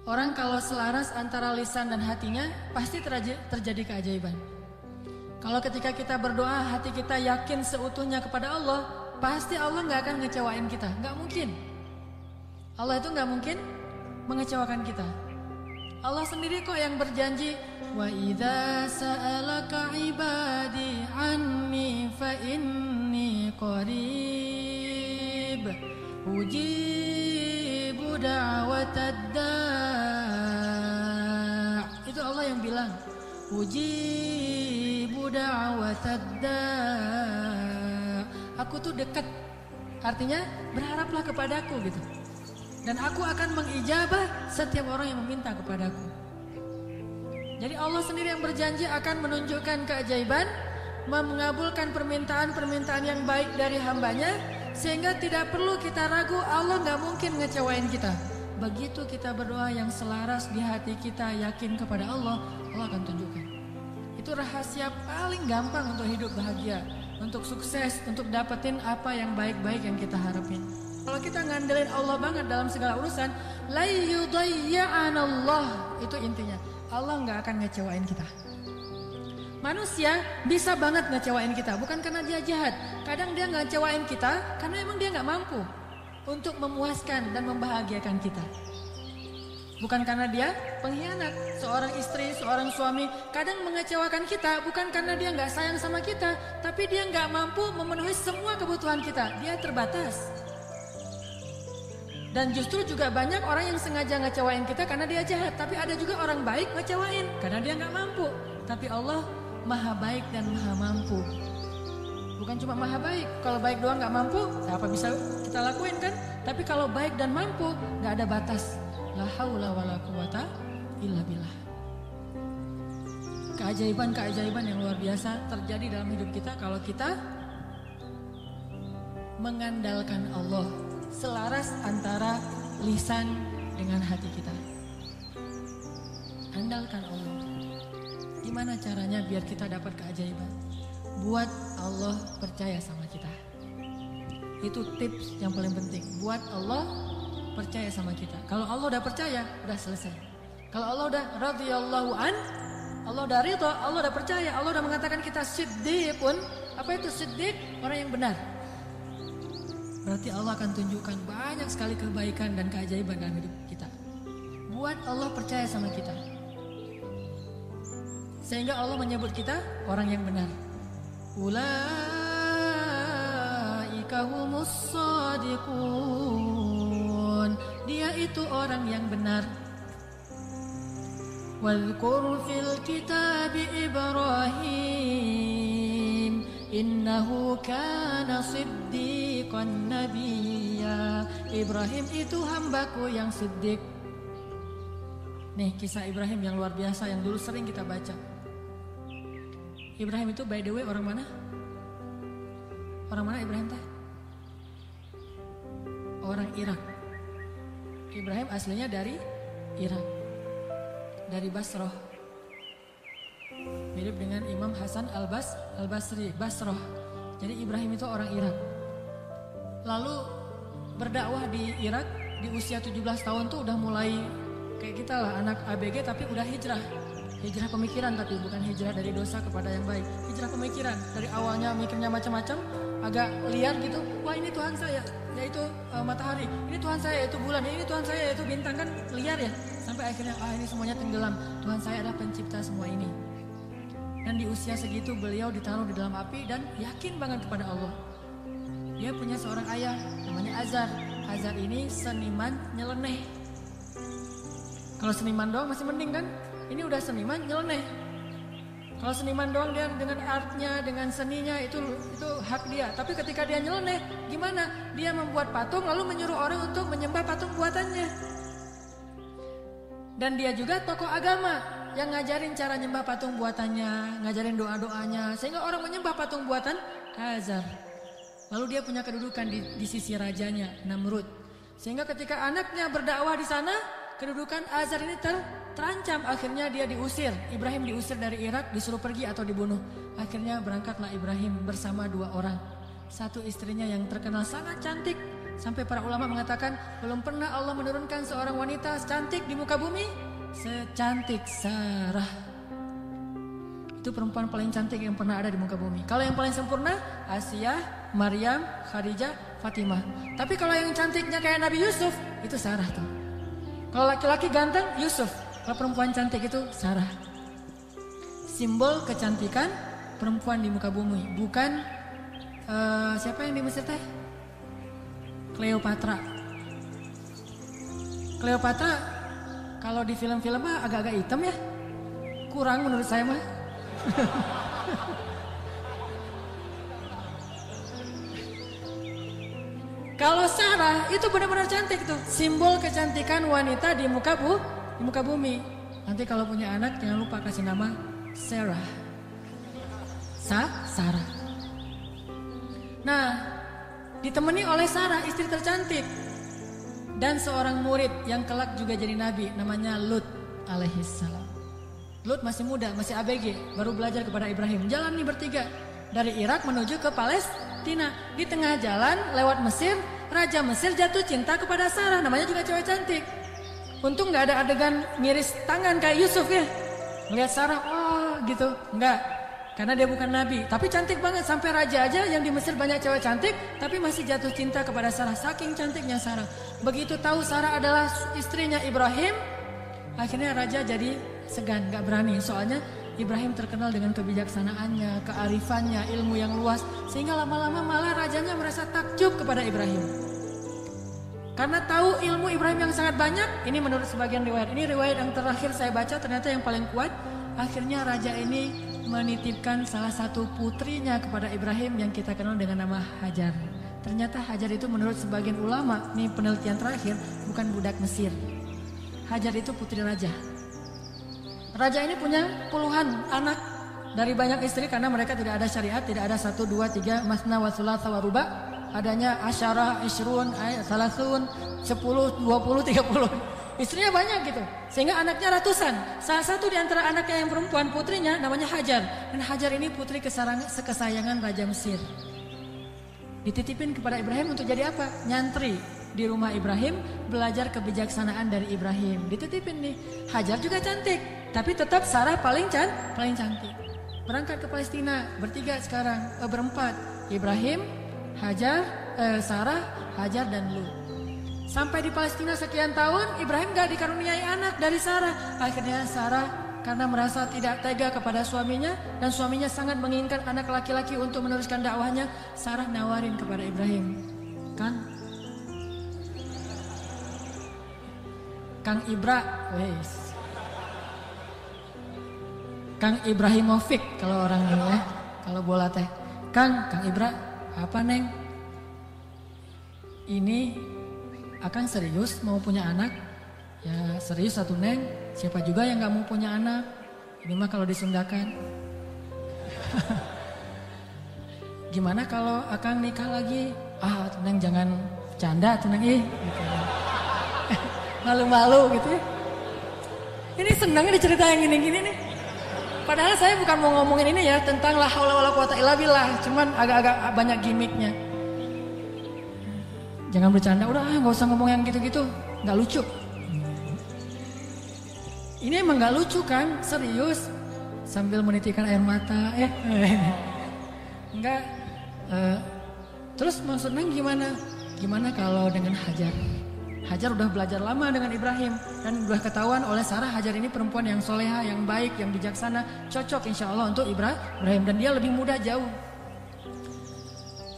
Orang kalau selaras antara lisan dan hatinya, pasti terjadi keajaiban. Kalau ketika kita berdoa, hati kita yakin seutuhnya kepada Allah, pasti Allah nggak akan ngecewain kita. Nggak mungkin. Allah itu nggak mungkin mengecewakan kita. Allah sendiri kok yang berjanji, wa idza sa'alaka ibadi anni fa inni qarib ujibu da'watad da'. Itu Allah yang bilang, ujibu da'watad da'. Aku tuh dekat. Artinya berharaplah kepadaku gitu. Dan aku akan mengijabah setiap orang yang meminta kepadaku. Jadi Allah sendiri yang berjanji akan menunjukkan keajaiban, mengabulkan permintaan-permintaan yang baik dari hambanya, sehingga tidak perlu kita ragu, Allah gak mungkin ngecewain kita. Begitu kita berdoa yang selaras di hati kita, yakin kepada Allah, Allah akan tunjukkan. Itu rahasia paling gampang untuk hidup bahagia, untuk sukses, untuk dapetin apa yang baik-baik yang kita harapin. Kalau kita ngandelin Allah banget dalam segala urusan, la yudayya'anallah, itu intinya. Allah nggak akan ngecewain kita. Manusia bisa banget ngecewain kita, bukan karena dia jahat. Kadang dia nggak ngecewain kita karena emang dia nggak mampu untuk memuaskan dan membahagiakan kita. Bukan karena dia pengkhianat. Seorang istri, seorang suami kadang mengecewakan kita bukan karena dia nggak sayang sama kita, tapi dia nggak mampu memenuhi semua kebutuhan kita. Dia terbatas. Dan justru juga banyak orang yang sengaja ngecewain kita karena dia jahat. Tapi ada juga orang baik ngecewain karena dia nggak mampu. Tapi Allah maha baik dan maha mampu. Bukan cuma maha baik. Kalau baik doang nggak mampu, apa bisa kita lakuin kan? Tapi kalau baik dan mampu, nggak ada batas. La haula wala quwata illa billah. Keajaiban-keajaiban yang luar biasa terjadi dalam hidup kita kalau kita mengandalkan Allah. Selaras antara lisan dengan hati kita. Andalkan Allah. Gimana caranya biar kita dapat keajaiban? Buat Allah percaya sama kita. Itu tips yang paling penting. Buat Allah percaya sama kita. Kalau Allah udah percaya, udah selesai. Kalau Allah udah radhiyallahu an, Allah udah ridha, Allah udah percaya, Allah udah mengatakan kita siddiqun. Apa itu siddiq? Orang yang benar. Berarti Allah akan tunjukkan banyak sekali kebaikan dan keajaiban dalam hidup kita. Buat Allah percaya sama kita. Sehingga Allah menyebut kita orang yang benar. Ulaika humus shadiqun. Dia itu orang yang benar. Wadhkur fil kitabi Ibrahim. Innahu kana siddiqan nabiyya. Ibrahim itu hambaku yang siddiq. Nih kisah Ibrahim yang luar biasa yang dulu sering kita baca. Ibrahim itu by the way orang mana? Orang mana Ibrahim teh? Orang Irak. Ibrahim aslinya dari Irak. Dari Basrah. Mirip dengan Imam Hasan al-Basri, Basrah. Jadi Ibrahim itu orang Irak. Lalu berdakwah di Irak di usia 17 tahun tuh udah mulai kayak kita lah, anak ABG tapi udah hijrah. Hijrah pemikiran tapi bukan hijrah dari dosa kepada yang baik. Hijrah pemikiran. Dari awalnya mikirnya macam-macam, agak liar gitu. Wah ini Tuhan saya, yaitu matahari. Ini Tuhan saya, yaitu bulan. Ini Tuhan saya, yaitu bintang. Kan liar ya. Sampai akhirnya ini semuanya tenggelam. Tuhan saya adalah pencipta semua ini. Dan di usia segitu beliau ditaruh di dalam api dan yakin banget kepada Allah. Dia punya seorang ayah namanya Azar. Azar ini seniman nyeleneh. Kalau seniman doang masih mending kan? Ini udah seniman nyeleneh. Kalau seniman doang dia dengan artnya, dengan seninya itu hak dia. Tapi ketika dia nyeleneh, gimana? Dia membuat patung lalu menyuruh orang untuk menyembah patung buatannya. Dan dia juga tokoh agama yang ngajarin cara nyembah patung buatannya, ngajarin doa-doanya, sehingga orang menyembah patung buatan Azar. Lalu dia punya kedudukan di sisi rajanya, Namrud. Sehingga ketika anaknya berdakwah di sana, kedudukan Azar ini terancam. Akhirnya dia diusir. Ibrahim diusir dari Irak, disuruh pergi atau dibunuh. Akhirnya berangkatlah Ibrahim bersama 2 orang. Satu istrinya yang terkenal sangat cantik, Sampai para ulama mengatakan belum pernah Allah menurunkan seorang wanita cantik di muka bumi secantik Sarah. Itu perempuan paling cantik yang pernah ada di muka bumi. Kalau yang paling sempurna Asia, Maryam, Khadijah, Fatimah. Tapi kalau yang cantiknya kayak Nabi Yusuf itu Sarah tuh. Kalau laki-laki ganteng Yusuf, kalau perempuan cantik itu Sarah. Simbol kecantikan perempuan di muka bumi, bukan siapa yang di Mesir teh? Cleopatra. Cleopatra kalau di film-film mah agak-agak hitam ya. Kurang menurut saya mah. Kalau Sarah itu benar-benar cantik tuh. Simbol kecantikan wanita di muka bumi. Nanti kalau punya anak jangan lupa kasih nama Sarah. Sarah. Nah, ditemani oleh Sarah istri tercantik dan seorang murid yang kelak juga jadi nabi namanya Lut alaihissalam. Lut masih muda, masih ABG, baru belajar kepada Ibrahim. Jalan nih bertiga dari Irak menuju ke Palestina. Di tengah jalan lewat Mesir, Raja Mesir jatuh cinta kepada Sarah, namanya juga cewek cantik. Untung nggak ada adegan miris tangan kayak Yusuf ya. Melihat Sarah, oh gitu, nggak. Karena dia bukan nabi, tapi cantik banget. Sampai raja aja yang di Mesir banyak cewek cantik, tapi masih jatuh cinta kepada Sarah. Saking cantiknya Sarah. Begitu tahu Sarah adalah istrinya Ibrahim, akhirnya raja jadi segan, gak berani. Soalnya Ibrahim terkenal dengan kebijaksanaannya, kearifannya, ilmu yang luas. Sehingga lama-lama malah rajanya merasa takjub kepada Ibrahim. Karena tahu ilmu Ibrahim yang sangat banyak, ini menurut sebagian riwayat. Ini riwayat yang terakhir saya baca, ternyata yang paling kuat. Akhirnya raja ini menitipkan salah satu putrinya kepada Ibrahim yang kita kenal dengan nama Hajar. Ternyata Hajar itu menurut sebagian ulama, ini penelitian terakhir, bukan budak Mesir. Hajar itu putri raja. Raja ini punya puluhan anak dari banyak istri karena mereka tidak ada syariat, tidak ada 1, 2, 3, masna wa thulatha wa ruba. Adanya asyara, ishrun, salasun, 10, 20, 30. Istrinya banyak gitu, sehingga anaknya ratusan. Salah satu di antara anaknya yang perempuan, putrinya namanya Hajar. Dan Hajar ini putri kesayangan Raja Mesir. Dititipin kepada Ibrahim untuk jadi apa? Nyantri di rumah Ibrahim, belajar kebijaksanaan dari Ibrahim. Dititipin nih, Hajar juga cantik, tapi tetap Sarah paling cantik. Berangkat ke Palestina, bertiga sekarang, berempat. Ibrahim, Hajar, Sarah, Hajar dan Lut. Sampai di Palestina sekian tahun, Ibrahim gak dikaruniai anak dari Sarah. Akhirnya Sarah karena merasa tidak tega kepada suaminya dan suaminya sangat menginginkan anak laki-laki untuk meneruskan dakwahnya, Sarah nawarin kepada Ibrahim, Kang Ibra, wes. Kang Ibrahimovic kalau orang ini ya, kalau bola teh. Kang Ibra, apa neng? Ini Akang serius mau punya anak? Ya serius satu neng, siapa juga yang gak mau punya anak? Ini mah kalau disundakan. Gimana kalau Akang nikah lagi? Ah neng jangan canda tuh neng gitu. Malu-malu gitu ya. Ini senangnya diceritain gini-gini nih. Padahal saya bukan mau ngomongin ini ya tentang la haula wala quwata illa billah, cuman agak-agak banyak gimmicknya. Jangan bercanda, udah gak usah ngomong yang gitu-gitu, gak lucu. Ini emang gak lucu kan, serius. Sambil menitikkan air mata, enggak. Terus maksudnya gimana? Gimana kalau dengan Hajar? Hajar udah belajar lama dengan Ibrahim. Dan udah ketahuan oleh Sarah, Hajar ini perempuan yang soleha, yang baik, yang bijaksana. Cocok insya Allah untuk Ibrahim. Dan dia lebih muda jauh.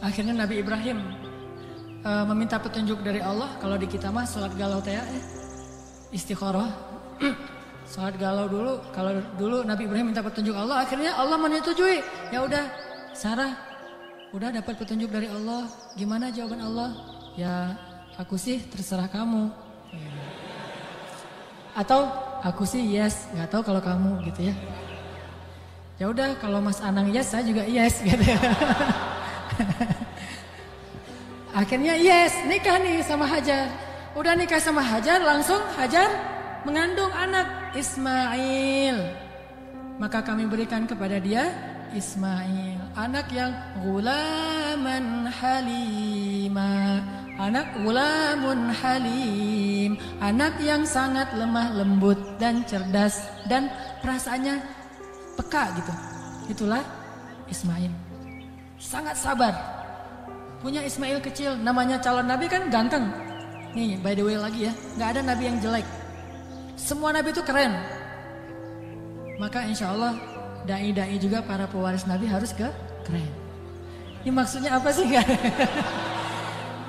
Akhirnya Nabi Ibrahim meminta petunjuk dari Allah. Kalau di kita mah sholat galau teh istikharah. Sholat galau dulu. Kalau dulu Nabi Ibrahim minta petunjuk Allah, akhirnya Allah menyetujui. Ya udah, Sarah udah dapat petunjuk dari Allah. Gimana jawaban Allah? Ya aku sih terserah kamu. Atau aku sih yes, nggak tahu kalau kamu gitu ya. Ya udah kalau Mas Anang yes, saya juga yes gitu. Akhirnya yes, nikah nih sama Hajar. Udah nikah sama Hajar, langsung Hajar mengandung anak Ismail. Maka kami berikan kepada dia Ismail, anak yang gulaman halima, anak gulamun halim, anak yang sangat lemah lembut dan cerdas dan perasaannya peka gitu. Itulah Ismail. Sangat sabar. Punya Ismail kecil, namanya calon nabi kan ganteng. Nih by the way lagi ya, gak ada nabi yang jelek. Semua nabi itu keren. Maka insya Allah dai-dai juga para pewaris nabi harus keren. Ini maksudnya apa sih?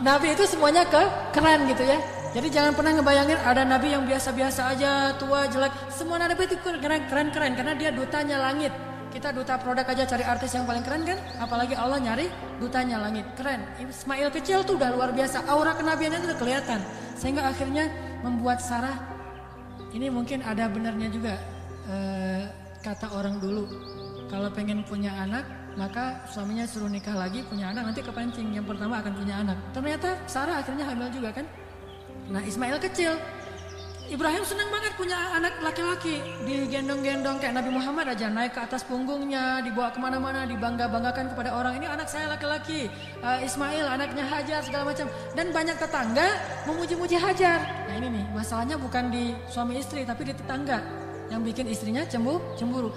Nabi itu semuanya keren gitu ya. Jadi jangan pernah ngebayangin ada nabi yang biasa-biasa aja, tua, jelek. Semua nabi itu keren-keren karena dia dutanya langit. Kita duta produk aja cari artis yang paling keren kan? Apalagi Allah nyari dutanya langit. Keren. Ismail kecil tuh udah luar biasa. Aura kenabiannya itu udah kelihatan. Sehingga akhirnya membuat Sarah, ini mungkin ada benarnya juga. Kata orang dulu, kalau pengen punya anak, maka suaminya suruh nikah lagi, punya anak, nanti kepancing yang pertama akan punya anak. Ternyata Sarah akhirnya hamil juga kan. Nah Ismail kecil, Ibrahim senang banget punya anak laki-laki, digendong-gendong kayak Nabi Muhammad aja, naik ke atas punggungnya, dibawa kemana-mana, dibangga-banggakan kepada orang, ini anak saya laki-laki, Ismail anaknya Hajar segala macam. Dan banyak tetangga memuji-muji Hajar. Nah ini nih, masalahnya bukan di suami istri tapi di tetangga yang bikin istrinya cemburu.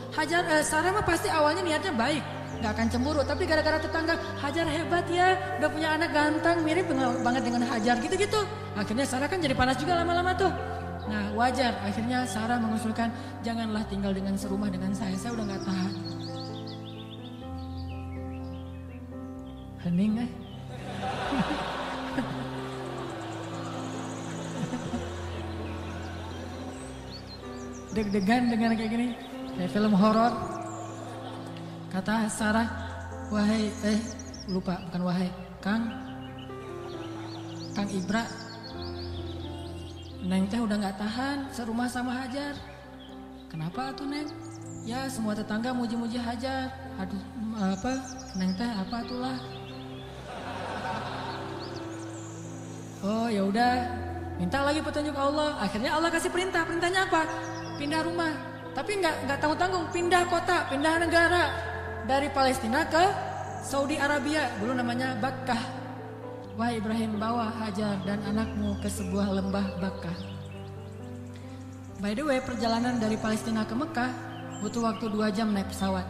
Sarah mah pasti awalnya niatnya baik, nggak akan cemburu. Tapi gara-gara tetangga, Hajar hebat ya, udah punya anak ganteng, mirip banget dengan Hajar gitu-gitu. Akhirnya Sarah kan jadi panas juga lama-lama tuh. Nah wajar, akhirnya Sarah mengusulkan, janganlah tinggal dengan serumah dengan saya udah nggak tahan. Hening deg-degan dengar kayak gini, kayak film horor. Kata Sarah, wahai bukan wahai, Kang Ibra, Neng teh udah nggak tahan serumah sama Hajar. Kenapa tuh Neng? Ya semua tetangga muji-muji Hajar. Aduh Neng teh apa itulah? Oh ya udah, minta lagi petunjuk Allah. Akhirnya Allah kasih perintah. Perintahnya apa? Pindah rumah, tapi nggak tanggung-tanggung, pindah kota, pindah negara dari Palestina ke Saudi Arabia, dulu namanya Bakkah. Wahai Ibrahim, bawa Hajar dan anakmu ke sebuah lembah Bakkah. By the way, perjalanan dari Palestina ke Mekah butuh waktu 2 jam naik pesawat.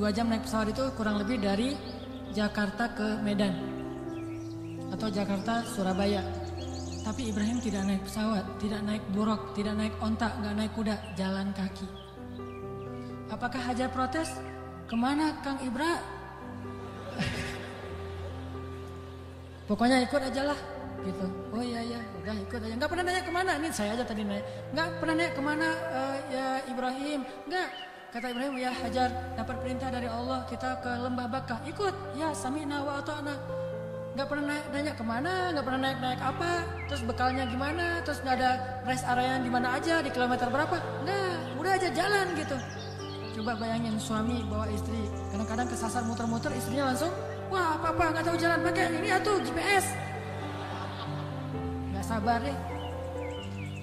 2 jam naik pesawat itu kurang lebih dari Jakarta ke Medan atau Jakarta Surabaya. Tapi Ibrahim tidak naik pesawat, tidak naik buruk, tidak naik onta, nggak naik kuda, jalan kaki. Apakah Hajar protes? Kemana Kang Ibra? Pokoknya ikut aja lah, gitu. Oh iya, udah ikut aja. Nggak pernah nanya kemana, ini saya aja tadi nanya. Nggak pernah nanya kemana ya Ibrahim, nggak. Kata Ibrahim, ya Hajar dapat perintah dari Allah kita ke lembah Bakkah, ikut. Ya sami'na wa ata'na. Gak pernah nanya kemana, gak pernah naik apa, terus bekalnya gimana, terus gak ada rest area di mana aja, di kilometer berapa, enggak, udah aja jalan gitu. Coba bayangin suami bawa istri, kadang-kadang kesasar muter-muter, istrinya langsung, wah apa gak tahu jalan, pakai ini atuh GPS. Gak sabar deh.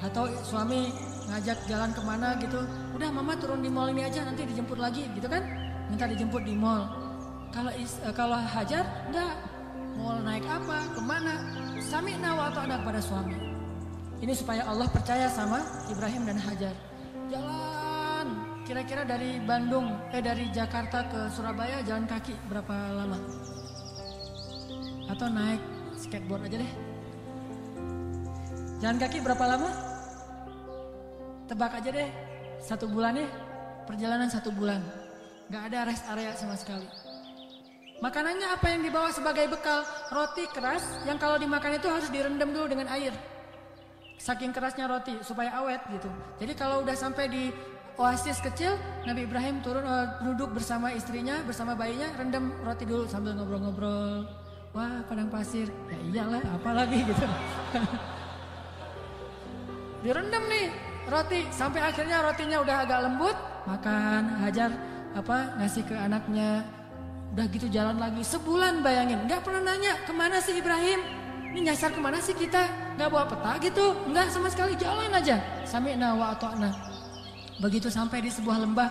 Atau suami ngajak jalan kemana gitu, udah mama turun di mall ini aja, nanti dijemput lagi gitu kan, minta dijemput di mall. Kalau Hajar, enggak. Mau naik apa, kemana, sami'na wa ata'na pada suami. Ini supaya Allah percaya sama Ibrahim dan Hajar. Jalan, kira-kira dari dari Jakarta ke Surabaya jalan kaki berapa lama? Atau naik skateboard aja deh. Jalan kaki berapa lama? Tebak aja deh, 1 bulan ya, perjalanan 1 bulan. Gak ada rest area sama sekali. Makanannya apa yang dibawa sebagai bekal? Roti keras yang kalau dimakan itu harus direndam dulu dengan air. Saking kerasnya roti supaya awet gitu. Jadi kalau udah sampai di oasis kecil, Nabi Ibrahim turun duduk bersama istrinya, bersama bayinya, rendam roti dulu sambil ngobrol-ngobrol. Wah padang pasir, ya iyalah apalagi gitu. Direndam nih roti sampai akhirnya rotinya udah agak lembut, makan. Hajar ngasih ke anaknya. Udah gitu jalan lagi sebulan, bayangin. Gak pernah nanya kemana sih Ibrahim, ini nyasar kemana sih kita. Gak bawa peta gitu, enggak sama sekali, jalan aja. Sami'na wa ata'na. Begitu sampai di sebuah lembah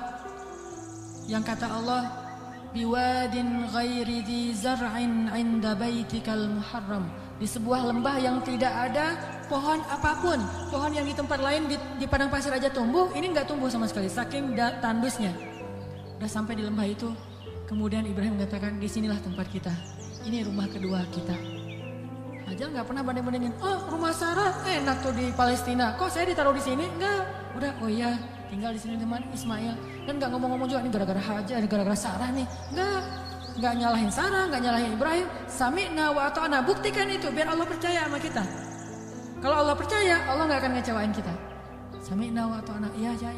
yang kata Allah biwadin ghairi dhi zar'in 'inda baitikal muharram. Di sebuah lembah yang tidak ada pohon apapun. Pohon yang di tempat lain di padang pasir aja tumbuh, ini enggak tumbuh sama sekali saking tandusnya. Udah sampai di lembah itu, kemudian Ibrahim mengatakan, disinilah tempat kita. Ini rumah kedua kita. Hajar nggak pernah banding-bandingin. Oh, rumah Sarah enak tuh di Palestina. Kok saya ditaruh di sini? Enggak. Udah, oh iya, tinggal di sini teman Ismail. Dan nggak ngomong-ngomong juga, ini gara-gara Hajar, gara-gara Sarah nih. Nggak nyalahin Sarah, nggak nyalahin Ibrahim. Sami'na wa ata'na, buktikan itu biar Allah percaya sama kita. Kalau Allah percaya, Allah nggak akan ngecewain kita. Sami'na wa ata'na,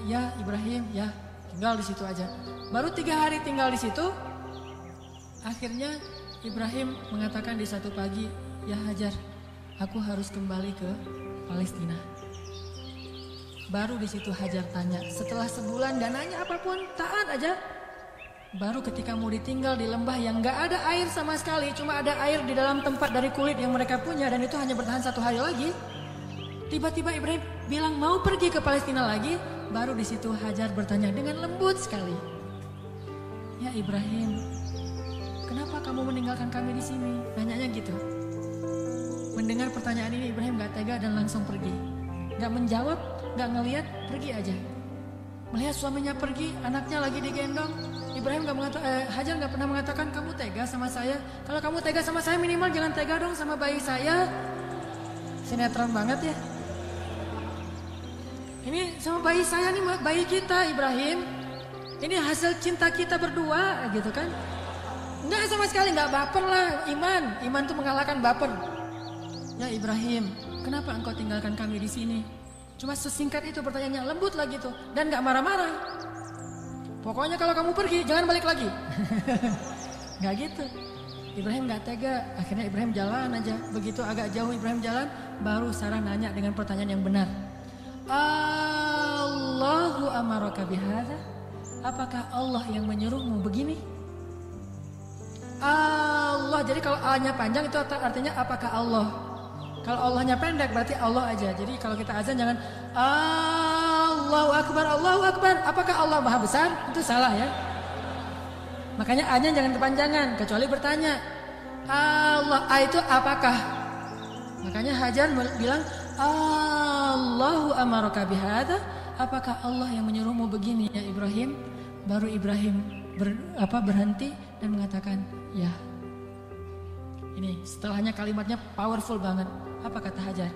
ya Ibrahim, ya. Tinggal di situ aja. Baru 3 hari tinggal di situ. Akhirnya Ibrahim mengatakan di satu pagi, ya Hajar, aku harus kembali ke Palestina. Baru di situ Hajar tanya, setelah sebulan gak nanya apapun, taat aja. Baru ketika mau ditinggal di lembah yang gak ada air sama sekali, cuma ada air di dalam tempat dari kulit yang mereka punya, dan itu hanya bertahan 1 hari lagi. Tiba-tiba Ibrahim bilang mau pergi ke Palestina lagi. Baru di situ Hajar bertanya dengan lembut sekali, ya Ibrahim, kenapa kamu meninggalkan kami di sini? Nanyanya gitu. Mendengar pertanyaan ini Ibrahim gak tega dan langsung pergi. Gak menjawab, gak ngeliat, pergi aja. Melihat suaminya pergi, anaknya lagi digendong, Ibrahim Hajar gak pernah mengatakan, kamu tega sama saya? Kalau kamu tega sama saya, minimal jangan tega dong sama bayi saya. Sinetron banget ya. Ini sama bayi saya nih, bayi kita Ibrahim. Ini hasil cinta kita berdua gitu kan. Enggak sama sekali, enggak baper lah. Iman tuh mengalahkan baper. Ya Ibrahim, kenapa engkau tinggalkan kami di sini? Cuma sesingkat itu pertanyaannya, lembut lagi tuh, dan nggak marah-marah. Pokoknya kalau kamu pergi, jangan balik lagi. Nggak gitu. Ibrahim nggak tega. Akhirnya Ibrahim jalan aja. Begitu agak jauh Ibrahim jalan, baru Sarah nanya dengan pertanyaan yang benar. Allahu amaraka bihadza? Apakah Allah yang menyuruhmu begini? Allah. Jadi kalau A-nya panjang itu artinya apakah Allah? Kalau Allahnya pendek berarti Allah aja. Jadi kalau kita azan jangan Allahu Akbar, Allahu Akbar. Apakah Allah Maha Besar? Itu salah ya. Makanya A-nya jangan kepanjangan, kecuali bertanya. Allah, A itu apakah? Makanya Hajar bilang Allahu amaraka bihadza? Apakah Allah yang menyuruhmu begini ya Ibrahim? Baru Ibrahim berhenti dan mengatakan ya. Ini setelahnya kalimatnya powerful banget. Apa kata Hajar?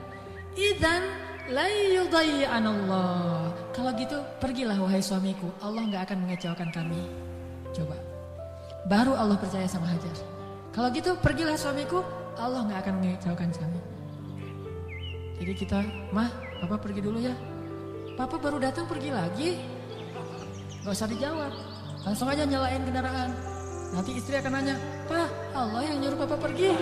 Idzan la yudayyi'anallah. Kalau gitu pergilah wahai suamiku, Allah gak akan mengecewakan kami. Coba. Baru Allah percaya sama Hajar. Kalau gitu pergilah suamiku, Allah gak akan mengecewakan kami. Jadi kita, Mah, Papa pergi dulu ya. Papa baru datang pergi lagi. Gak usah dijawab. Langsung aja nyalain kendaraan. Nanti istri akan nanya, Pak, Allah yang nyuruh Papa pergi.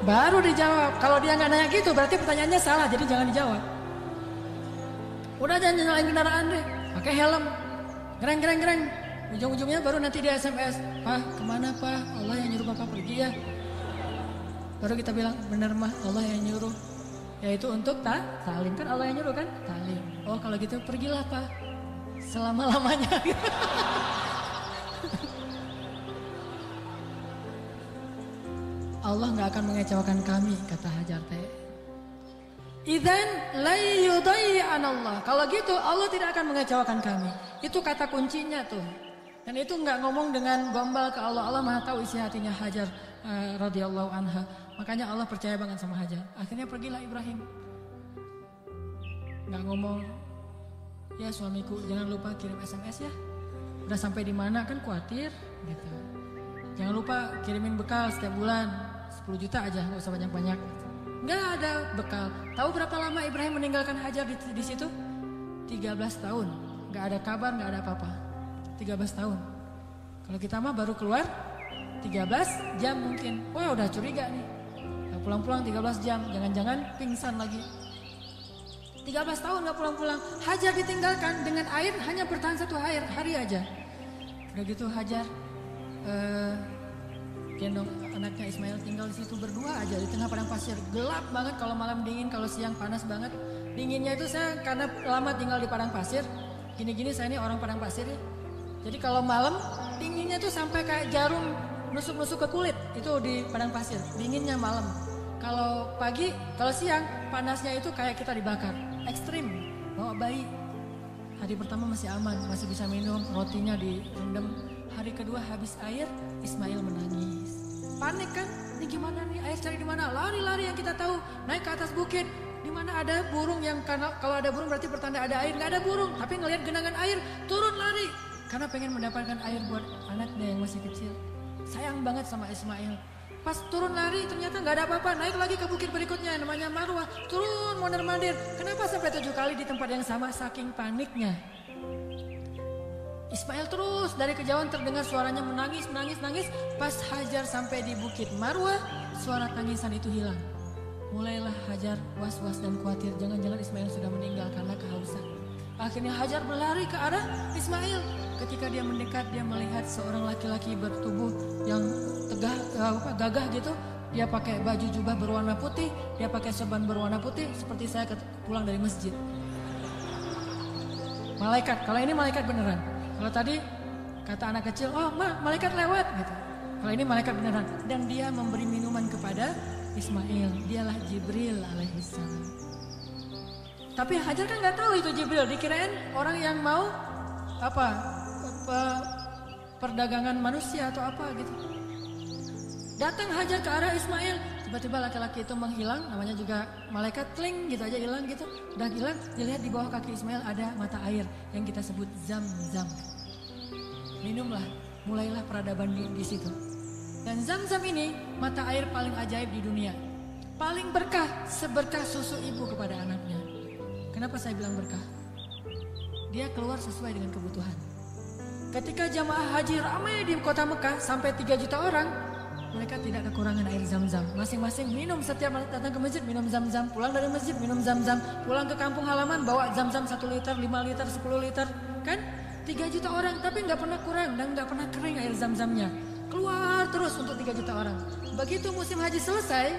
Baru dijawab. Kalau dia nggak nanya gitu, berarti pertanyaannya salah. Jadi jangan dijawab. Udah jangan nyalain kendaraan deh. Pakai helm. Gereng. Ujung-ujungnya baru nanti dia SMS. Pak, kemana Pak? Allah yang nyuruh Papa pergi ya. Baru kita bilang, benar Mah, Allah yang nyuruh. Yaitu untuk talim. Kan Allah yang nyuruh kan? Talim. Oh kalau gitu pergilah Pak. Selama-lamanya. Allah gak akan mengecewakan kami, kata Hajar teh. Idzan la yudayyi'anallah. Kalau gitu Allah tidak akan mengecewakan kami. Itu kata kuncinya tuh. Dan itu gak ngomong dengan gombal ke Allah. Allah Maha tahu isi hatinya Hajar radhiyallahu anha. Makanya Allah percaya banget sama Hajar. Akhirnya pergilah Ibrahim. Gak ngomong, ya suamiku jangan lupa kirim SMS ya. Udah sampai di mana kan khawatir gitu. Jangan lupa kirimin bekal setiap bulan 10 juta aja, nggak usah banyak-banyak. Nggak ada bekal. Tahu berapa lama Ibrahim meninggalkan Hajar di situ? 13 tahun. Nggak ada kabar, nggak ada apa-apa. 13 tahun. Kalau kita mah baru keluar 13 jam mungkin. Wah udah curiga nih. Nah, pulang-pulang 13 jam, jangan-jangan pingsan lagi. 13 tahun gak pulang-pulang. Hajar ditinggalkan dengan air hanya bertahan 1 hari aja. Udah gitu Hajar gendong anaknya Ismail tinggal di situ berdua aja di tengah padang pasir. Gelap banget kalau malam dingin, kalau siang panas banget. Dinginnya itu saya karena lama tinggal di padang pasir. Gini-gini saya ini orang padang pasir ya. Jadi kalau malam dinginnya tuh sampai kayak jarum nusuk-nusuk ke kulit. Itu di padang pasir, dinginnya malam. Kalau pagi, kalau siang panasnya itu kayak kita dibakar. Ekstrim, bawa bayi. Hari pertama masih aman, masih bisa minum, rotinya direndam. Hari kedua habis air, Ismail menangis. Panik kan? Ini gimana nih? Air cari di mana? Lari-lari yang kita tahu, naik ke atas bukit. Di mana ada burung yang kalau ada burung berarti pertanda ada air. Nggak ada burung, tapi ngelihat genangan air, turun lari. Karena pengen mendapatkan air buat anaknya yang masih kecil. Sayang banget sama Ismail. Pas turun lari ternyata nggak ada apa-apa. Naik lagi ke bukit berikutnya namanya Marwah. Turun mondar-mandir. Kenapa sampai 7 kali di tempat yang sama? Saking paniknya. Ismail terus dari kejauhan terdengar suaranya menangis. Pas Hajar sampai di bukit Marwah, suara tangisan itu hilang. Mulailah Hajar was-was dan khawatir. Jangan-jangan Ismail sudah meninggal karena kehausan. Akhirnya Hajar berlari ke arah Ismail. Ketika dia mendekat, dia melihat seorang laki-laki bertubuh yang gagah gitu. Dia pakai baju jubah berwarna putih, dia pakai sorban berwarna putih, seperti saya pulang dari masjid. Malaikat, kalau ini malaikat beneran. Kalau tadi kata anak kecil, oh malaikat lewat gitu. Kalau ini malaikat beneran. Dan dia memberi minuman kepada Ismail. Dialah Jibril alaihissalam. Tapi Hajar kan nggak tahu itu Jibril, dikirain orang yang mau perdagangan manusia atau apa gitu. Datang Hajar ke arah Ismail, tiba-tiba laki-laki itu menghilang, namanya juga malaikat, kling gitu aja hilang gitu. Udah hilang, dilihat di bawah kaki Ismail ada mata air yang kita sebut Zam-Zam. Minumlah, mulailah peradaban di situ. Dan Zam-Zam ini mata air paling ajaib di dunia. Paling berkah, seberkah susu ibu kepada anaknya. Kenapa saya bilang berkah? Dia keluar sesuai dengan kebutuhan. Ketika jamaah haji ramai di kota Mekah sampai 3 juta orang, mereka tidak kekurangan air Zam-Zam. Masing-masing minum, setiap datang ke masjid minum Zam-Zam, pulang dari masjid minum Zam-Zam, pulang ke kampung halaman bawa Zam-Zam 1 liter, 5 liter, 10 liter, kan? 3 juta orang tapi nggak pernah kurang dan nggak pernah kering air Zam-Zamnya. Keluar terus untuk 3 juta orang. Begitu musim haji selesai,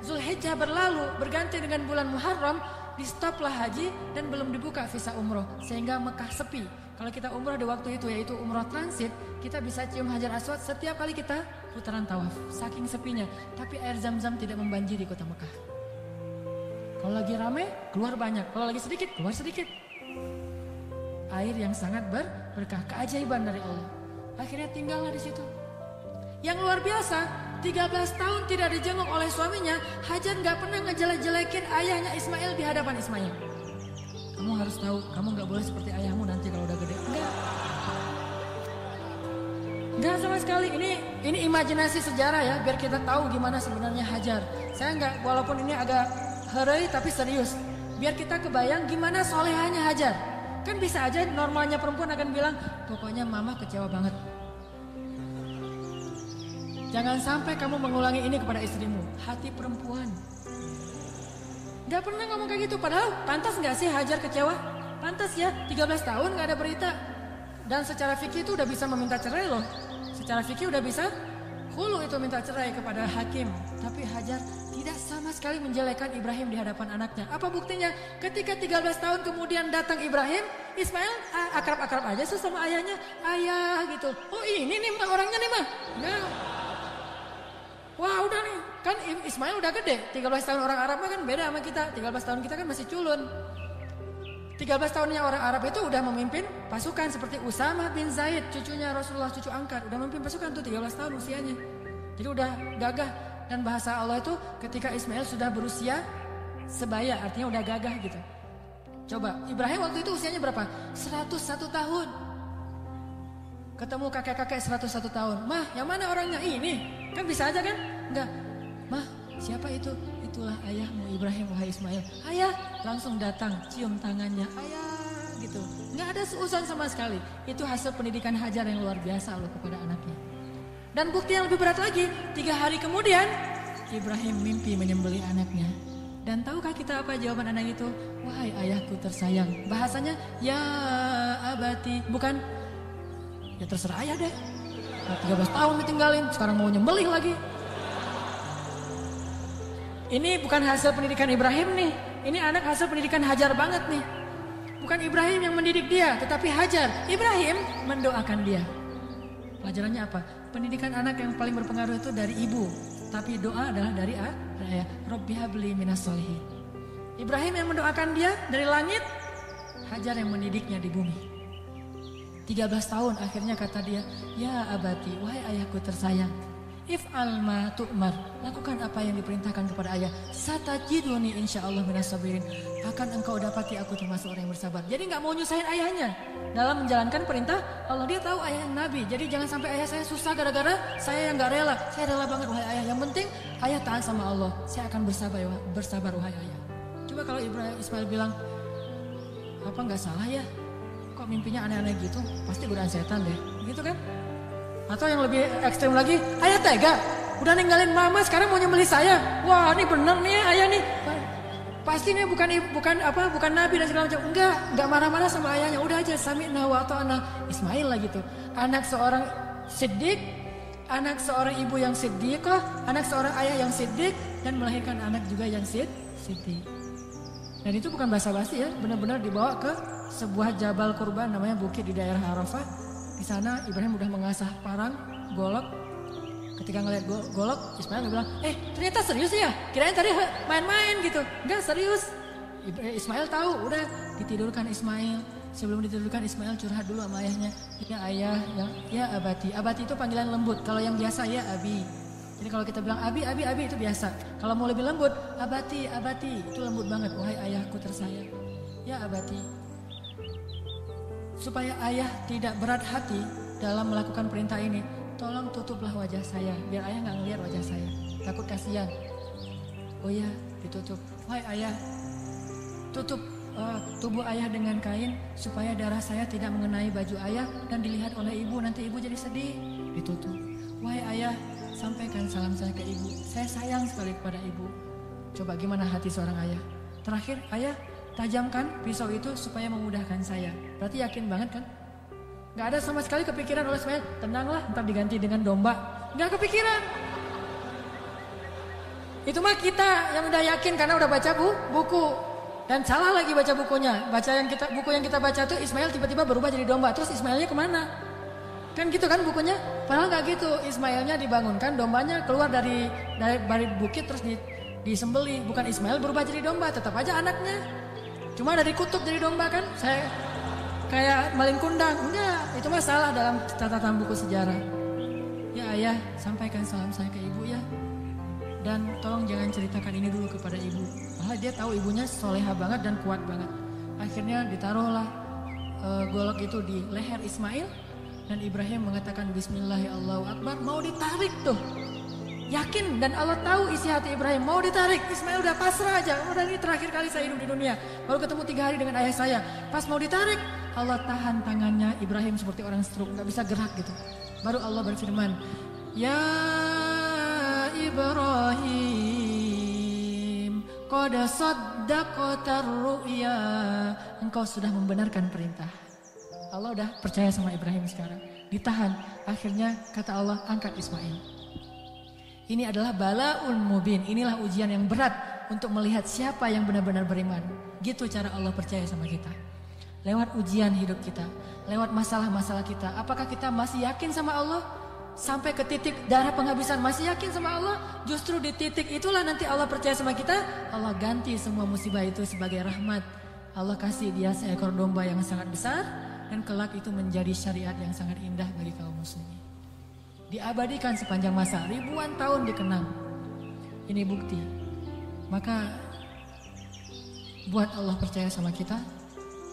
Zulhijjah berlalu berganti dengan bulan Muharram, di stoplah haji dan belum dibuka visa umroh sehingga Mekah sepi. Kalau kita umroh di waktu itu yaitu umroh transit, kita bisa cium Hajar Aswad setiap kali kita putaran tawaf. Saking sepinya, tapi air Zam-Zam tidak membanjiri kota Mekah. Kalau lagi rame, keluar banyak. Kalau lagi sedikit, keluar sedikit. Air yang sangat berkah, keajaiban dari Allah. Akhirnya tinggallah di situ. Yang luar biasa, 13 tahun tidak dijenguk oleh suaminya, Hajar nggak pernah ngejelek-jelekin ayahnya Ismail di hadapan Ismail. Kamu harus tahu, kamu nggak boleh seperti ayahmu nanti kalau udah gede. Enggak sama sekali. Ini imajinasi sejarah ya, biar kita tahu gimana sebenarnya Hajar. Saya nggak, walaupun ini agak herai tapi serius. Biar kita kebayang gimana solehahnya Hajar. Kan bisa aja normalnya perempuan akan bilang, pokoknya mama kecewa banget. Jangan sampai kamu mengulangi ini kepada istrimu. Hati perempuan. Gak pernah ngomong kayak gitu. Padahal pantas gak sih Hajar kecewa? Pantas ya, 13 tahun gak ada berita. Dan secara fikih itu udah bisa meminta cerai loh. Secara fikih udah bisa hulu itu minta cerai kepada hakim. Tapi Hajar tidak sama sekali menjelekkan Ibrahim di hadapan anaknya. Apa buktinya? Ketika 13 tahun kemudian datang Ibrahim, Ismail akrab-akrab aja sama ayahnya. Ayah gitu. Oh ini nih mah orangnya nih mah. Nah. Wah udah nih, kan Ismail udah gede, 13 tahun orang Arab kan beda sama kita, 13 tahun kita kan masih culun. 13 tahunnya orang Arab itu udah memimpin pasukan seperti Usamah bin Zaid, cucunya Rasulullah, cucu angkat, udah memimpin pasukan tuh 13 tahun usianya. Jadi udah gagah, dan bahasa Allah itu ketika Ismail sudah berusia sebaya, artinya udah gagah gitu. Coba, Ibrahim waktu itu usianya berapa? 101 tahun. Ketemu kakek-kakek 101 tahun. Mah, yang mana orangnya? Ini. Kan bisa aja kan? Enggak. Mah, siapa itu? Itulah ayahmu Ibrahim, wahai Ismail. Ayah, langsung datang, cium tangannya. Ayah, gitu. Enggak ada seuzon sama sekali. Itu hasil pendidikan Hajar yang luar biasa loh kepada anaknya. Dan bukti yang lebih berat lagi, 3 hari kemudian, Ibrahim mimpi menyembelih anaknya. Dan tahukah kita apa jawaban anak itu? Wahai ayahku tersayang. Bahasanya, ya abati. Bukan, ya terserah ayah deh. 13 tahun ditinggalin, sekarang mau nyembelih lagi. Ini bukan hasil pendidikan Ibrahim nih. Ini anak hasil pendidikan Hajar banget nih. Bukan Ibrahim yang mendidik dia, tetapi Hajar. Ibrahim mendoakan dia. Pelajarannya apa? Pendidikan anak yang paling berpengaruh itu dari ibu. Tapi doa adalah dari ayah. Rabbi habli minas solihin. Ibrahim yang mendoakan dia dari langit. Hajar yang mendidiknya di bumi. 13 tahun akhirnya kata dia, ya abati, wahai ayahku tersayang. If'al ma tu'mar, lakukan apa yang diperintahkan kepada ayah. Satajiduni insyaallah minas sabirin. Akan engkau dapati aku termasuk orang yang bersabar. Jadi gak mau nyusahin ayahnya dalam menjalankan perintah Allah. Dia tahu ayah yang nabi. Jadi jangan sampai ayah saya susah gara-gara saya yang gak rela. Saya rela banget wahai ayah. Yang penting ayah taat sama Allah. Saya akan bersabar wahai ayah. Coba kalau Ismail bilang, apa gak salah ya? Kok mimpinya aneh-aneh gitu? Pasti godaan setan deh. Gitu kan? Atau yang lebih ekstrem lagi, ayah tega, udah ninggalin mama sekarang mau nyembelih saya. Wah, ini bener nih ya, ayah nih. Pasti nih bukan nabi dan segala macam. Enggak marah-marah sama ayahnya. Udah aja sami'na wa ata'na. Ismail lah gitu. Anak seorang siddiq, anak seorang ibu yang siddiqah, anak seorang ayah yang siddiq dan melahirkan anak juga yang siddiq. Dan itu bukan basa-basi ya, benar-benar dibawa ke sebuah jabal kurban namanya bukit di daerah Arafah. Di sana Ibrahim udah mengasah parang, golok. Ketika ngeliat golok, Ismail bilang, ternyata serius ya? Kirain tadi main-main gitu. Enggak, serius. Ismail tahu, udah ditidurkan Ismail. Sebelum ditidurkan Ismail curhat dulu sama ayahnya. Ya ayah, ya abati. Abati itu panggilan lembut. Kalau yang biasa ya abi. Jadi kalau kita bilang abi itu biasa. Kalau mau lebih lembut, abati. Itu lembut banget. Wahai ayahku tersayang. Ya abati. Supaya ayah tidak berat hati dalam melakukan perintah ini, tolong tutuplah wajah saya, biar ayah nggak ngelihat wajah saya, takut kasihan. Oh ya, ditutup. Wahai ayah, tutup tubuh ayah dengan kain supaya darah saya tidak mengenai baju ayah dan dilihat oleh ibu, nanti ibu jadi sedih. Ditutup. Wahai ayah, sampaikan salam saya ke ibu. Saya sayang sekali kepada ibu. Coba gimana hati seorang ayah? Terakhir, ayah, tajamkan pisau itu supaya memudahkan saya. Berarti yakin banget kan? Gak ada sama sekali kepikiran oleh Ismail, tenanglah ntar diganti dengan domba. Gak kepikiran. Itu mah kita yang udah yakin karena udah baca buku. Dan salah lagi baca bukunya. Buku yang kita baca tuh Ismail tiba-tiba berubah jadi domba. Terus Ismailnya kemana? Kan gitu kan bukunya? Padahal gak gitu. Ismailnya dibangunkan, dombanya keluar dari bukit terus disembeli. Bukan Ismail berubah jadi domba, tetap aja anaknya. Cuma dari kutub jadi domba kan? Saya kayak maling kundang. Enggak, itu mah salah dalam catatan buku sejarah. Ya ayah, sampaikan salam saya ke ibu ya. Dan tolong jangan ceritakan ini dulu kepada ibu. Malah dia tahu ibunya soleha banget dan kuat banget. Akhirnya ditaruhlah golok itu di leher Ismail. Dan Ibrahim mengatakan Bismillahirrahmanirrahim. Mau ditarik tuh. Yakin dan Allah tahu isi hati Ibrahim. Mau ditarik, Ismail udah pasrah aja. Udah ini terakhir kali saya hidup di dunia. Baru ketemu 3 hari dengan ayah saya. Pas mau ditarik, Allah tahan tangannya Ibrahim seperti orang stroke. Gak bisa gerak gitu. Baru Allah berfirman, Ya Ibrahim, qad saddaqtar ru'ya. Engkau sudah membenarkan perintah. Allah udah percaya sama Ibrahim sekarang. Ditahan. Akhirnya kata Allah, angkat Ismail. Ini adalah balaun mubin. Inilah ujian yang berat untuk melihat siapa yang benar-benar beriman. Gitu cara Allah percaya sama kita. Lewat ujian hidup kita, lewat masalah-masalah kita. Apakah kita masih yakin sama Allah? Sampai ke titik darah penghabisan masih yakin sama Allah? Justru di titik itulah nanti Allah percaya sama kita. Allah ganti semua musibah itu sebagai rahmat. Allah kasih dia seekor domba yang sangat besar. Dan kelak itu menjadi syariat yang sangat indah bagi kaum muslimin. Diabadikan sepanjang masa, ribuan tahun dikenang. Ini bukti. Maka buat Allah percaya sama kita,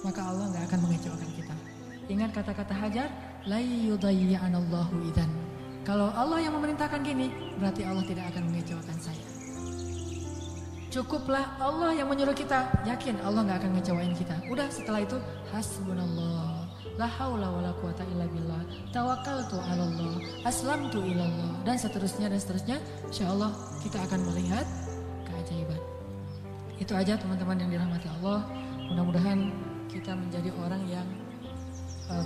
maka Allah gak akan mengecewakan kita. Ingat kata-kata Hajar, la yudayyi'anallahu idzan. Kalau Allah yang memerintahkan gini, berarti Allah tidak akan mengecewakan saya. Cukuplah Allah yang menyuruh kita, yakin Allah gak akan ngecewain kita. Udah setelah itu hasbunallah. La haula wala quwata illa billah. Tawakkaltu 'ala Allah, aslamtu ila Allah dan seterusnya. Insyaallah kita akan melihat keajaiban. Itu aja teman-teman yang dirahmati Allah. Mudah-mudahan kita menjadi orang yang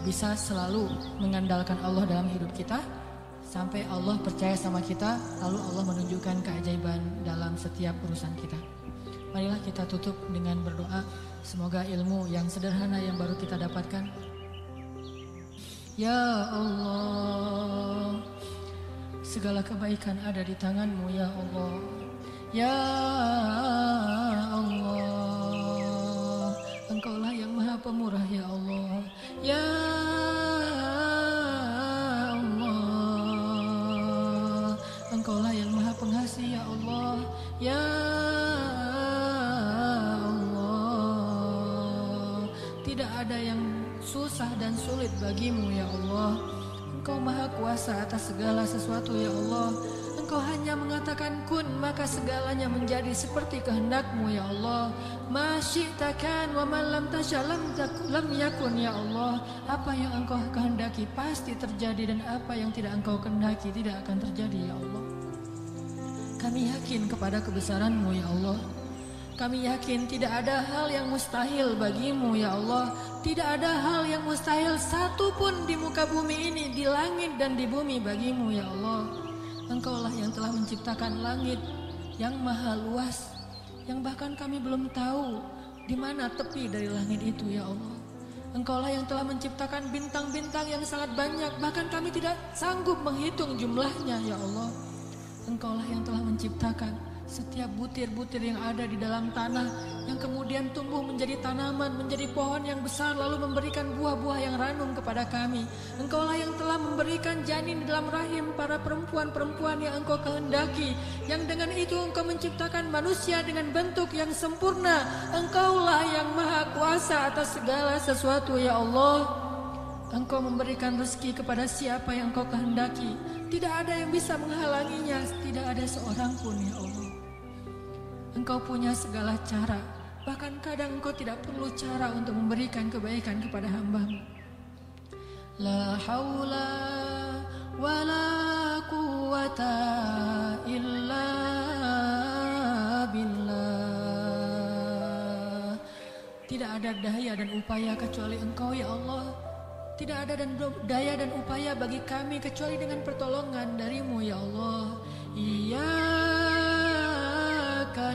bisa selalu mengandalkan Allah dalam hidup kita sampai Allah percaya sama kita, lalu Allah menunjukkan keajaiban dalam setiap urusan kita. Marilah kita tutup dengan berdoa. Semoga ilmu yang sederhana yang baru kita dapatkan. Ya Allah, segala kebaikan ada di tangan-Mu ya Allah. Ya Allah, Engkaulah yang maha pemurah ya Allah. Ya Allah, Engkaulah yang maha pengasih ya Allah. Ya Allah, tidak ada yang susah dan sulit bagimu ya Allah. Engkau maha kuasa atas segala sesuatu ya Allah. Engkau hanya mengatakan kun, maka segalanya menjadi seperti kehendak-Mu ya Allah. Ma syi'ta kan wa man lam tasha lam yakun ya Allah. Apa yang Engkau kehendaki pasti terjadi, dan apa yang tidak Engkau kehendaki tidak akan terjadi ya Allah. Kami yakin kepada kebesaran-Mu ya Allah. Kami yakin tidak ada hal yang mustahil bagimu ya Allah. Tidak ada hal yang mustahil satupun di muka bumi ini, di langit dan di bumi bagimu ya Allah. Engkaulah yang telah menciptakan langit yang maha luas, yang bahkan kami belum tahu di mana tepi dari langit itu ya Allah. Engkaulah yang telah menciptakan bintang-bintang yang sangat banyak, bahkan kami tidak sanggup menghitung jumlahnya ya Allah. Engkaulah yang telah menciptakan setiap butir-butir yang ada di dalam tanah, yang kemudian tumbuh menjadi tanaman, menjadi pohon yang besar, lalu memberikan buah-buah yang ranum kepada kami. Engkaulah yang telah memberikan janin di dalam rahim para perempuan-perempuan yang Engkau kehendaki, yang dengan itu Engkau menciptakan manusia dengan bentuk yang sempurna. Engkaulah yang maha kuasa atas segala sesuatu ya Allah. Engkau memberikan rezeki kepada siapa yang Engkau kehendaki. Tidak ada yang bisa menghalanginya, tidak ada seorang pun ya Allah. Engkau punya segala cara, bahkan kadang Engkau tidak perlu cara untuk memberikan kebaikan kepada hamba-Mu. La haula wa la quwata illa billah. Tidak ada daya dan upaya kecuali Engkau ya Allah. Tidak ada daya dan upaya bagi kami kecuali dengan pertolongan dari-Mu ya Allah. Iyyaka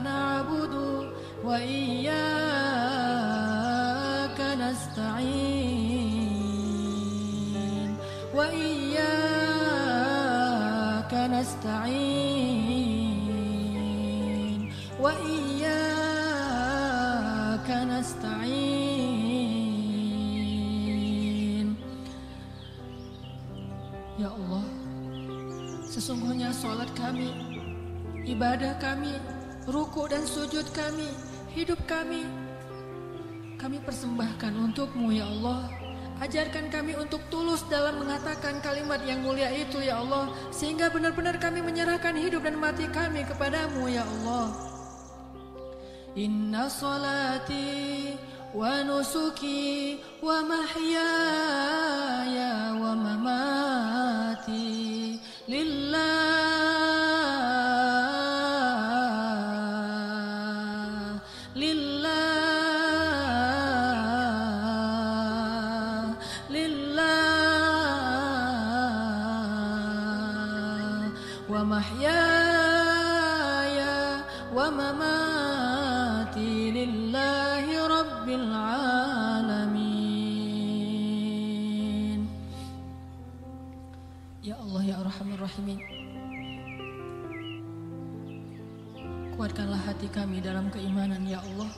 na'budu wa iyyaka nasta'in. Wa iyyaka nasta'in. Wa iyyaka nasta'in. Ya Allah, sesungguhnya sholat kami, ibadah kami, ruku dan sujud kami, hidup kami persembahkan untuk-Mu ya Allah. Ajarkan kami untuk tulus dalam mengatakan kalimat yang mulia itu ya Allah, sehingga benar-benar kami menyerahkan hidup dan mati kami kepada-Mu ya Allah. Inna salati wa nusuki wa mahyaya wa mamati lillah wa mahyaya wa mamati lillahi rabbil alamin. Ya Allah ya Arhamar Rahimin, kuatkanlah hati kami dalam keimanan ya Allah.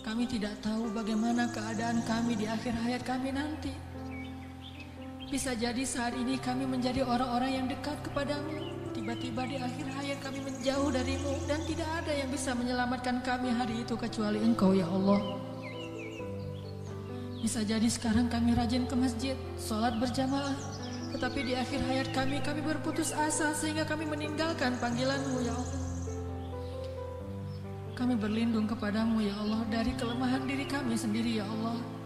Kami tidak tahu bagaimana keadaan kami di akhir hayat kami nanti. Bisa jadi saat ini kami menjadi orang-orang yang dekat kepadamu, tiba-tiba di akhir hayat kami menjauh dari-Mu, dan tidak ada yang bisa menyelamatkan kami hari itu kecuali Engkau ya Allah. Bisa jadi sekarang kami rajin ke masjid, sholat berjamaah, tetapi di akhir hayat kami berputus asa sehingga kami meninggalkan panggilan-Mu ya Allah. Kami berlindung kepada-Mu ya Allah dari kelemahan diri kami sendiri ya Allah.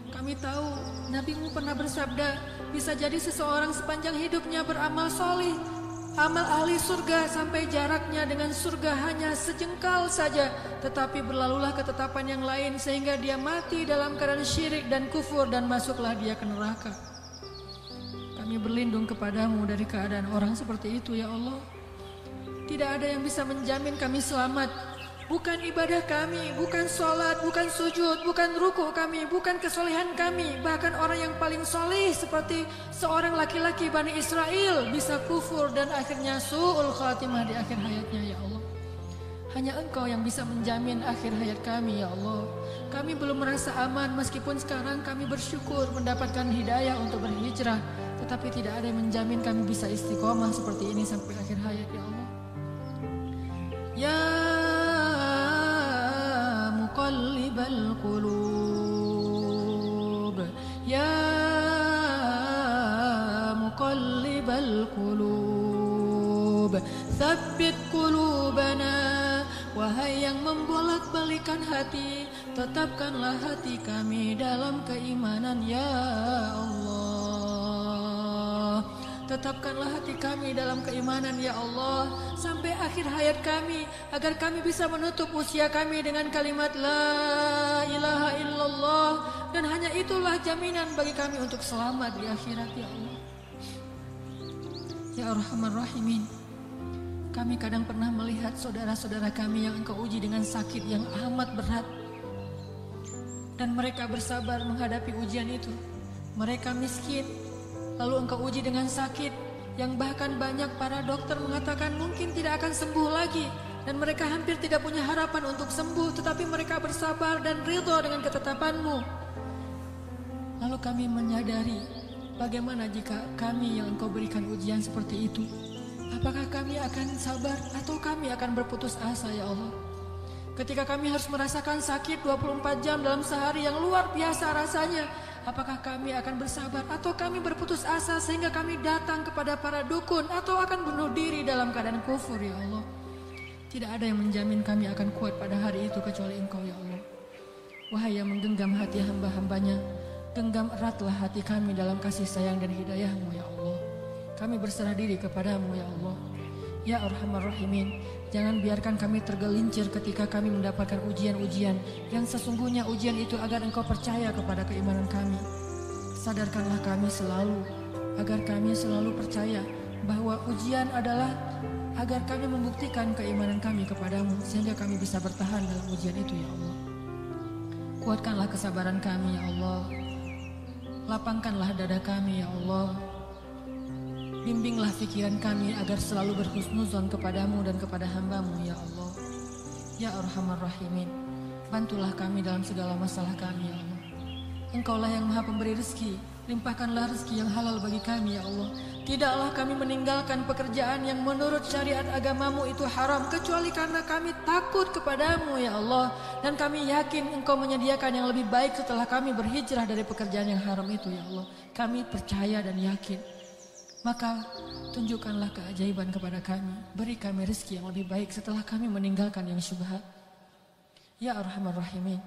Kami tahu Nabi-Mu pernah bersabda, bisa jadi seseorang sepanjang hidupnya beramal solih, amal ahli surga sampai jaraknya dengan surga hanya sejengkal saja, tetapi berlalulah ketetapan yang lain sehingga dia mati dalam keadaan syirik dan kufur dan masuklah dia ke neraka. Kami berlindung kepada-Mu dari keadaan orang seperti itu ya Allah. Tidak ada yang bisa menjamin kami selamat. bukan ibadah kami, bukan sholat, bukan sujud, bukan ruku kami, bukan kesolehan kami. Bahkan orang yang paling soleh seperti seorang laki-laki Bani Israel bisa kufur dan akhirnya su'ul khatimah di akhir hayatnya ya Allah. Hanya Engkau yang bisa menjamin akhir hayat kami ya Allah. Kami belum merasa aman meskipun sekarang kami bersyukur mendapatkan hidayah untuk berhijrah. Tetapi tidak ada yang menjamin kami bisa istiqomah seperti ini sampai akhir hayat ya Allah. Ya muqallibal qulub, ya muqallibal qulub, tsabbit qulubana. Wahai yang membolak-balikan hati, tetapkanlah hati kami dalam keimanan ya Allah. Tetapkanlah hati kami dalam keimanan ya Allah sampai akhir hayat kami, agar kami bisa menutup usia kami dengan kalimat la ilaha illallah, dan hanya itulah jaminan bagi kami untuk selamat di akhirat ya Allah. Ya Arhamar Rahimin, kami kadang pernah melihat saudara-saudara kami yang Engkau uji dengan sakit yang amat berat, dan mereka bersabar menghadapi ujian itu. Mereka miskin, lalu Engkau uji dengan sakit yang bahkan banyak para dokter mengatakan mungkin tidak akan sembuh lagi, dan mereka hampir tidak punya harapan untuk sembuh, tetapi mereka bersabar dan ridho dengan ketetapan-Mu. Lalu kami menyadari, bagaimana jika kami yang Engkau berikan ujian seperti itu? Apakah kami akan sabar atau kami akan berputus asa ya Allah? Ketika kami harus merasakan sakit 24 jam dalam sehari yang luar biasa rasanya, apakah kami akan bersabar atau kami berputus asa sehingga kami datang kepada para dukun atau akan bunuh diri dalam keadaan kufur ya Allah? Tidak ada yang menjamin kami akan kuat pada hari itu kecuali Engkau ya Allah. Wahai yang menggenggam hati hamba-hambanya, genggam eratlah hati kami dalam kasih sayang dan hidayah-Mu ya Allah. Kami berserah diri kepadamu ya Allah. Ya Arhamar Rahimin, jangan biarkan kami tergelincir ketika kami mendapatkan ujian-ujian yang sesungguhnya ujian itu agar Engkau percaya kepada keimanan kami. Sadarkanlah kami selalu, agar kami selalu percaya bahwa ujian adalah agar kami membuktikan keimanan kami kepadamu, sehingga kami bisa bertahan dalam ujian itu ya Allah. Kuatkanlah kesabaran kami ya Allah. Lapangkanlah dada kami ya Allah. Bimbinglah pikiran kami agar selalu berhusnuzon kepadamu dan kepada hamba-Mu ya Allah. Ya Arhamar Rahimin, bantulah kami dalam segala masalah kami ya Allah. Engkaulah yang maha pemberi rezeki, limpahkanlah rezeki yang halal bagi kami ya Allah. Tidaklah kami meninggalkan pekerjaan yang menurut syariat agama-Mu itu haram, kecuali karena kami takut kepadamu ya Allah. Dan kami yakin Engkau menyediakan yang lebih baik setelah kami berhijrah dari pekerjaan yang haram itu ya Allah. Kami percaya dan yakin. Maka tunjukkanlah keajaiban kepada kami. Beri kami rezeki yang lebih baik setelah kami meninggalkan yang syubhat. Ya Arhamar Rahimin,